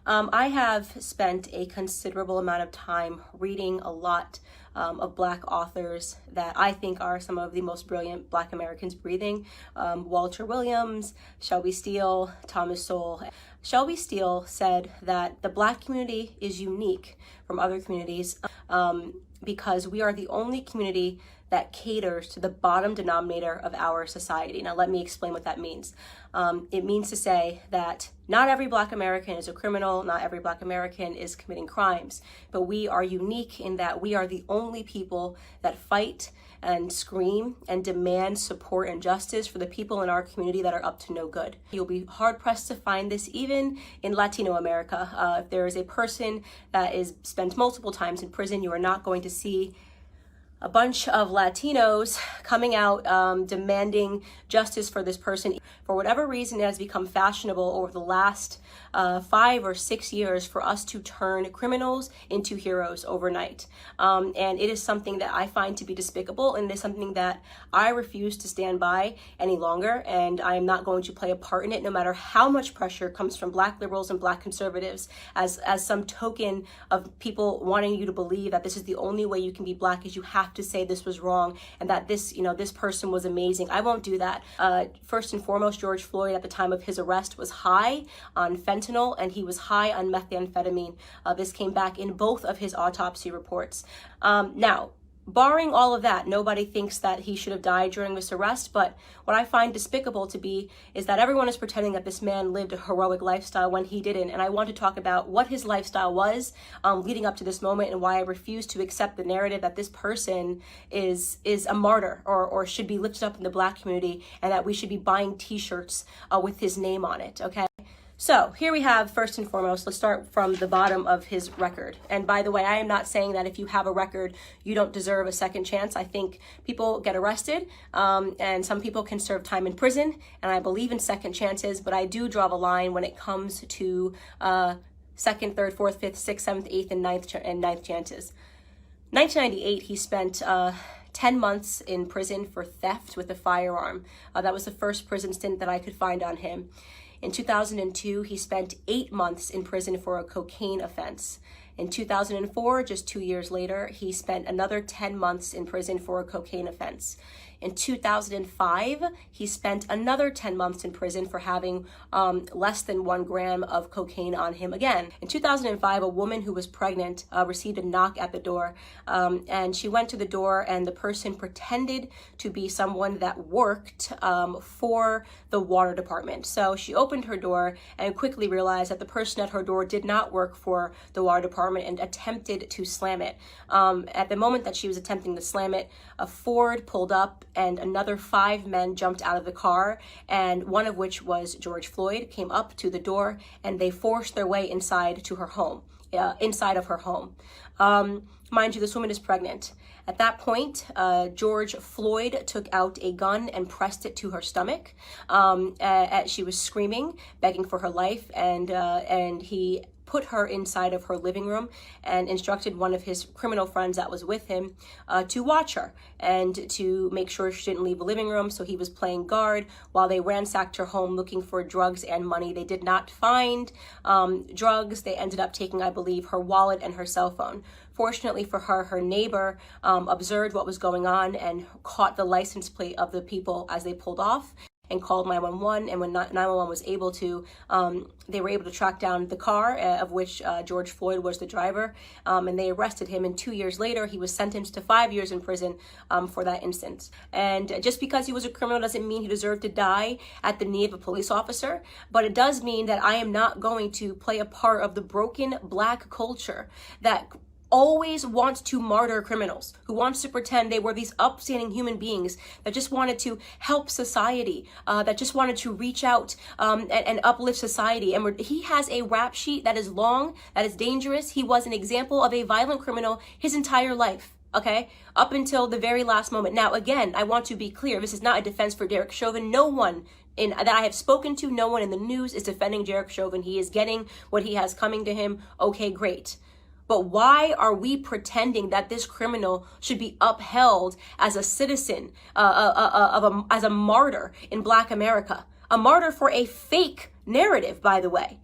I have spent a considerable amount of time reading a lot of Black authors that I think are some of the most brilliant Black Americans breathing. Walter Williams, Shelby Steele, Thomas Sowell. Shelby Steele said that the Black community is unique from other communities because we are the only community that caters to the bottom denominator of our society. Now, let me explain what that means. It means to say that not every Black American is a criminal, not every Black American is committing crimes, but we are unique in that we are the only people that fight and scream and demand support and justice for the people in our community that are up to no good. You'll be hard pressed to find this even in Latino America. If there is a person that is spent multiple times in prison, you are not going to see a bunch of Latinos coming out demanding justice for this person. For whatever reason, it has become fashionable over the last 5 or 6 years for us to turn criminals into heroes overnight. And it is something that I find to be despicable, and it is something that I refuse to stand by any longer, and I am not going to play a part in it, no matter how much pressure comes from Black liberals and Black conservatives as some token of people wanting you to believe that this is the only way you can be Black, is you have to say this was wrong and that this person was amazing. I won't do that. First and foremost, George Floyd at the time of his arrest was high on fentanyl and he was high on methamphetamine. This came back in both of his autopsy reports. Now, barring all of that, nobody thinks that he should have died during this arrest, but what I find despicable to be is that everyone is pretending that this man lived a heroic lifestyle when he didn't, and I want to talk about what his lifestyle was leading up to this moment and why I refuse to accept the narrative that this person is a martyr or should be lifted up in the Black community and that we should be buying t-shirts with his name on it, okay? So here we have, first and foremost, let's start from the bottom of his record. And by the way, I am not saying that if you have a record, you don't deserve a second chance. I think people get arrested and some people can serve time in prison. And I believe in second chances, but I do draw the line when it comes to second, third, fourth, fifth, sixth, seventh, eighth, and ninth chances. 1998, he spent 10 months in prison for theft with a firearm. That was the first prison stint that I could find on him. In 2002, he spent 8 months in prison for a cocaine offense. In 2004, just 2 years later, he spent another 10 months in prison for a cocaine offense. In 2005, he spent another 10 months in prison for having less than 1 gram of cocaine on him again. In 2005, a woman who was pregnant received a knock at the door, and she went to the door and the person pretended to be someone that worked for the water department. So she opened her door and quickly realized that the person at her door did not work for the water department and attempted to slam it. At the moment that she was attempting to slam it, a Ford pulled up and another 5 men jumped out of the car, and one of which was George Floyd, came up to the door and they forced their way inside to her home, inside of her home. Mind you, this woman is pregnant. At that point, George Floyd took out a gun and pressed it to her stomach. She was screaming, begging for her life, and he put her inside of her living room and instructed one of his criminal friends that was with him to watch her and to make sure she didn't leave the living room. So he was playing guard while they ransacked her home looking for drugs and money. They did not find drugs. They ended up taking, I believe, her wallet and her cell phone. Fortunately for her, her neighbor observed what was going on and caught the license plate of the people as they pulled off and called 911. And when 911 was able to, they were able to track down the car of which George Floyd was the driver, and they arrested him. And 2 years later, he was sentenced to 5 years in prison for that instance. And just because he was a criminal doesn't mean he deserved to die at the knee of a police officer, but it does mean that I am not going to play a part of the broken Black culture that always wants to martyr criminals, who wants to pretend they were these upstanding human beings that just wanted to help society, that just wanted to reach out and uplift society. And he has a rap sheet that is long, that is dangerous. He was an example of a violent criminal his entire life, okay, up until the very last moment. Now, again, I want to be clear. This is not a defense for Derek Chauvin. No one that I have spoken to, no one in the news is defending Derek Chauvin. He is getting what he has coming to him. Okay, great. But why are we pretending that this criminal should be upheld as a citizen, as a martyr in Black America? A martyr for a fake narrative, by the way.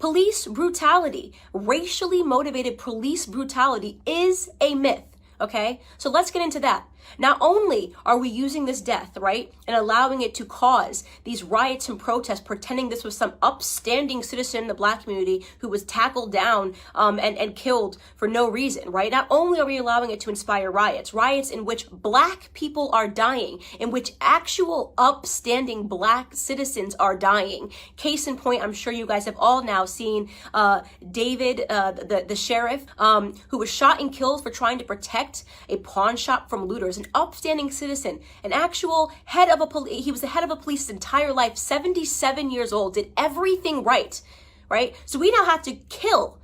Police brutality, racially motivated police brutality is a myth. Okay, so let's get into that. Not only are we using this death, right, and allowing it to cause these riots and protests, pretending this was some upstanding citizen in the Black community who was tackled down and killed for no reason, right? Not only are we allowing it to inspire riots in which Black people are dying, in which actual upstanding Black citizens are dying. Case in point, I'm sure you guys have all now seen David, the sheriff, who was shot and killed for trying to protect a pawn shop from looters. An upstanding citizen, an actual head of a police, he was the head of a police his entire life, 77 years old, did everything right? So we now have to kill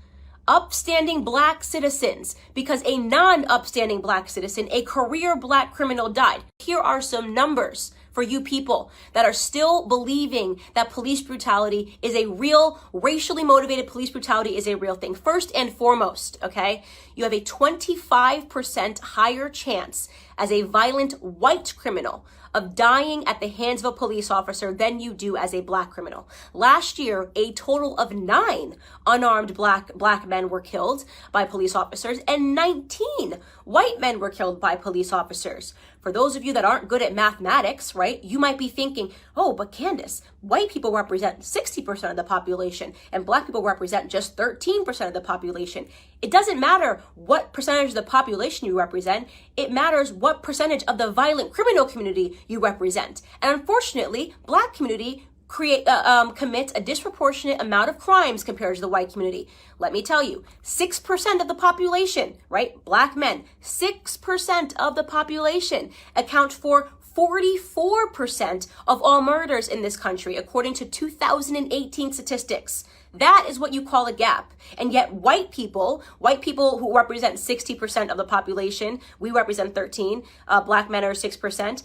upstanding Black citizens because a non-upstanding Black citizen, a career Black criminal, died. Here are some numbers for you people that are still believing that police brutality is a real, racially motivated police brutality is a real thing. First and foremost, okay, you have a 25% higher chance as a violent white criminal of dying at the hands of a police officer than you do as a Black criminal. Last year, a total of 9 unarmed black men were killed by police officers and 19 white men were killed by police officers. For those of you that aren't good at mathematics, right, you might be thinking, oh, but Candace, white people represent 60% of the population and Black people represent just 13% of the population. It doesn't matter what percentage of the population you represent. It matters what percentage of the violent criminal community you represent. And unfortunately, Black community commits a disproportionate amount of crimes compared to the white community. Let me tell you, 6% of the population, right, Black men, 6% of the population account for 44% of all murders in this country, according to 2018 statistics. That is what you call a gap. And yet white people who represent 60% of the population, we represent 13, Black men are 6%,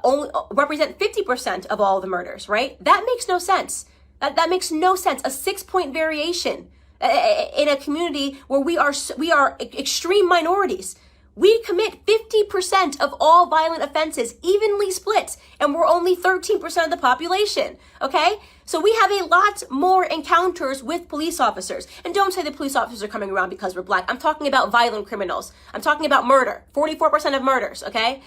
only represent 50% of all the murders, right? That makes no sense. That makes no sense. A 6-point variation in a community where we are extreme minorities. We commit 50% of all violent offenses, evenly split, and we're only 13% of the population, okay? So we have a lot more encounters with police officers. And don't say the police officers are coming around because we're Black. I'm talking about violent criminals. I'm talking about murder, 44% of murders, okay?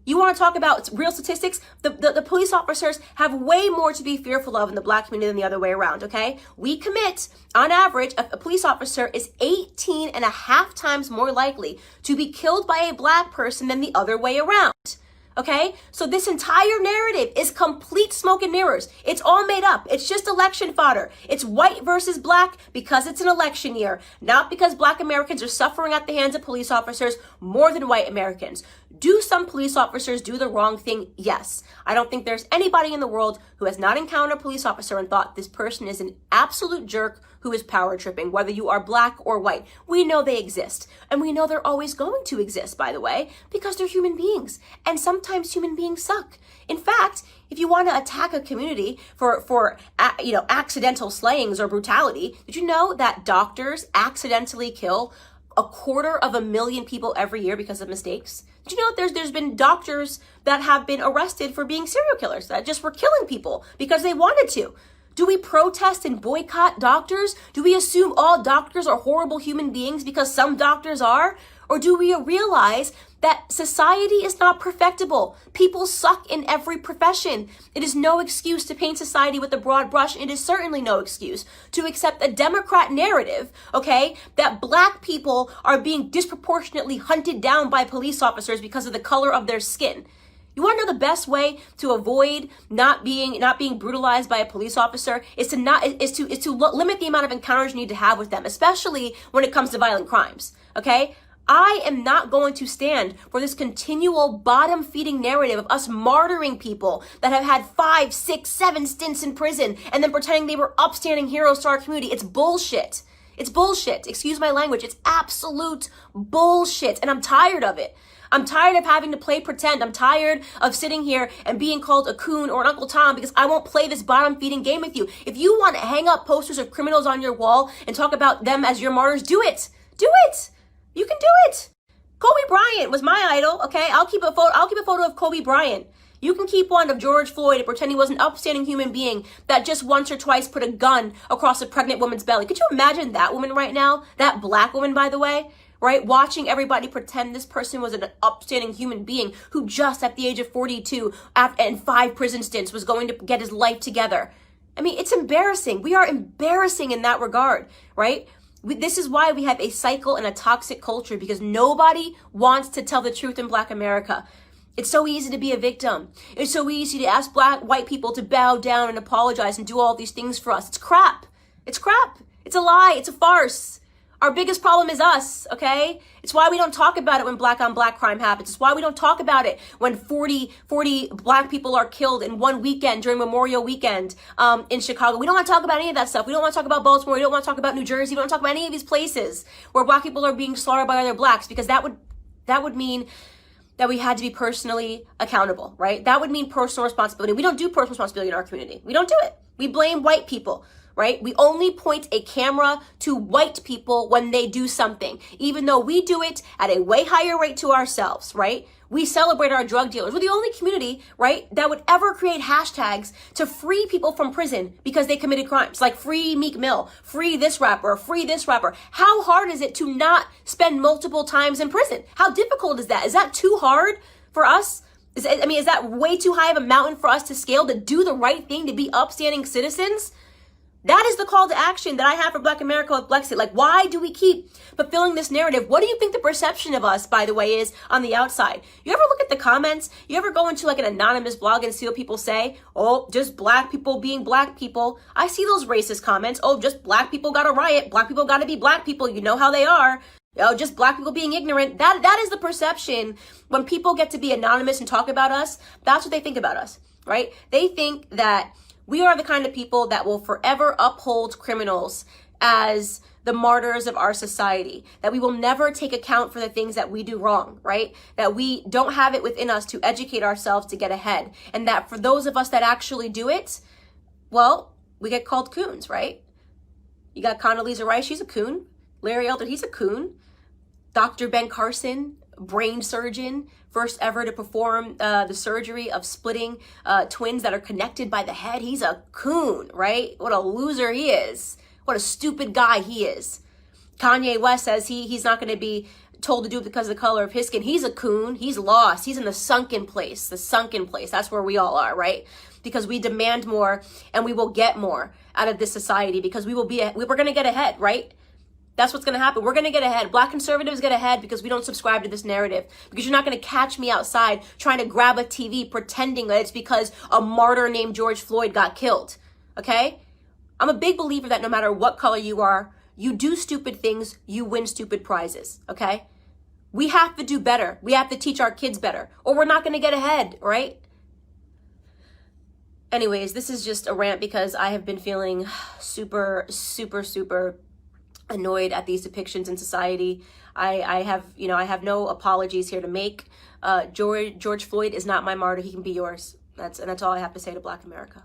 You want to talk about real statistics? The police officers have way more to be fearful of in the Black community than the other way around, okay? We commit, on average, a police officer is 18 and a half times more likely to be killed by a Black person than the other way around. Okay, so this entire narrative is complete smoke and mirrors. It's all made up. It's just election fodder. It's white versus Black because it's an election year, not because Black Americans are suffering at the hands of police officers more than white Americans. Do some police officers do the wrong thing? Yes. I don't think there's anybody in the world who has not encountered a police officer and thought this person is an absolute jerk who is power tripping, whether you are Black or white. We know they exist. And we know they're always going to exist, by the way, because they're human beings. And sometimes human beings suck. In fact, if you want to attack a community for accidental slayings or brutality, did you know that doctors accidentally kill 250,000 people every year because of mistakes? Did you know there's been doctors that have been arrested for being serial killers that just were killing people because they wanted to? Do we protest and boycott doctors? Do we assume all doctors are horrible human beings because some doctors are? Or do we realize that society is not perfectible? People suck in every profession. It is no excuse to paint society with a broad brush. It is certainly no excuse to accept a Democrat narrative, okay, that Black people are being disproportionately hunted down by police officers because of the color of their skin. You want to know the best way to avoid not being brutalized by a police officer is to limit the amount of encounters you need to have with them, especially when it comes to violent crimes. Okay? I am not going to stand for this continual bottom-feeding narrative of us martyring people that have had 5, 6, 7 stints in prison and then pretending they were upstanding heroes to our community. It's bullshit. It's bullshit. Excuse my language. It's absolute bullshit, and I'm tired of it. I'm tired of having to play pretend. I'm tired of sitting here and being called a coon or an Uncle Tom because I won't play this bottom-feeding game with you. If you want to hang up posters of criminals on your wall and talk about them as your martyrs, do it. Do it. You can do it. Kobe Bryant was my idol, okay? I'll keep a photo of Kobe Bryant. You can keep one of George Floyd and pretend he was an upstanding human being that just once or twice put a gun across a pregnant woman's belly. Could you imagine that woman right now? That black woman, by the way, right? Watching everybody pretend this person was an upstanding human being who just at the age of 42 and 5 prison stints was going to get his life together. I mean, it's embarrassing. We are embarrassing in that regard, right? This is why we have a cycle and a toxic culture, because nobody wants to tell the truth in Black America. It's so easy to be a victim. It's so easy to ask white people to bow down and apologize and do all these things for us. It's crap. It's crap. It's a lie. It's a farce. Our biggest problem is us, okay? It's why we don't talk about it when black on black crime happens. It's why we don't talk about it when 40 black people are killed in one weekend during Memorial Weekend in Chicago. We don't want to talk about any of that stuff. We don't want to talk about Baltimore. We don't want to talk about New Jersey. We don't want to talk about any of these places where black people are being slaughtered by other blacks, because that would mean that we had to be personally accountable, right? That would mean personal responsibility. We don't do personal responsibility in our community. We don't do it. We blame white people, right? We only point a camera to white people when they do something, even though we do it at a way higher rate to ourselves, right? We celebrate our drug dealers. We're the only community, right, that would ever create hashtags to free people from prison because they committed crimes, like free Meek Mill, free this rapper, free this rapper. How hard is it to not spend multiple times in prison? How difficult is that? Is that too hard for us? Is that way too high of a mountain for us to scale, to do the right thing, to be upstanding citizens? That is the call to action that I have for Black America with Blexit. Like, why do we keep fulfilling this narrative? What do you think the perception of us, by the way, is on the outside? You ever look at the comments? You ever go into like an anonymous blog and see what people say? Oh, just black people being black people. I see those racist comments. Oh, just black people got to riot. Black people got to be black people. You know how they are. Oh, just black people being ignorant. That is the perception. When people get to be anonymous and talk about us, that's what they think about us, right? They think that we are the kind of people that will forever uphold criminals as the martyrs of our society, that we will never take account for the things that we do wrong, right? That we don't have it within us to educate ourselves to get ahead. And that for those of us that actually do it, well, we get called coons, right? You got Condoleezza Rice, she's a coon. Larry Elder, he's a coon. Dr. Ben Carson, brain surgeon, first ever to perform the surgery of splitting twins that are connected by the head. He's a coon, right? What a loser he is. What a stupid guy he is. Kanye West says he's not going to be told to do it because of the color of his skin. He's a coon. He's lost. He's in the sunken place. The sunken place. That's where we all are, right? Because we demand more and we will get more out of this society, because we're going to get ahead, right? That's what's going to happen. We're going to get ahead. Black conservatives get ahead because we don't subscribe to this narrative. Because you're not going to catch me outside trying to grab a TV pretending that it's because a martyr named George Floyd got killed. Okay? I'm a big believer that no matter what color you are, you do stupid things, you win stupid prizes. Okay? We have to do better. We have to teach our kids better, or we're not going to get ahead, right? Anyways, this is just a rant because I have been feeling super annoyed at these depictions in society. I have no apologies here to make. George Floyd is not my martyr. He can be yours. That's all I have to say to Black America.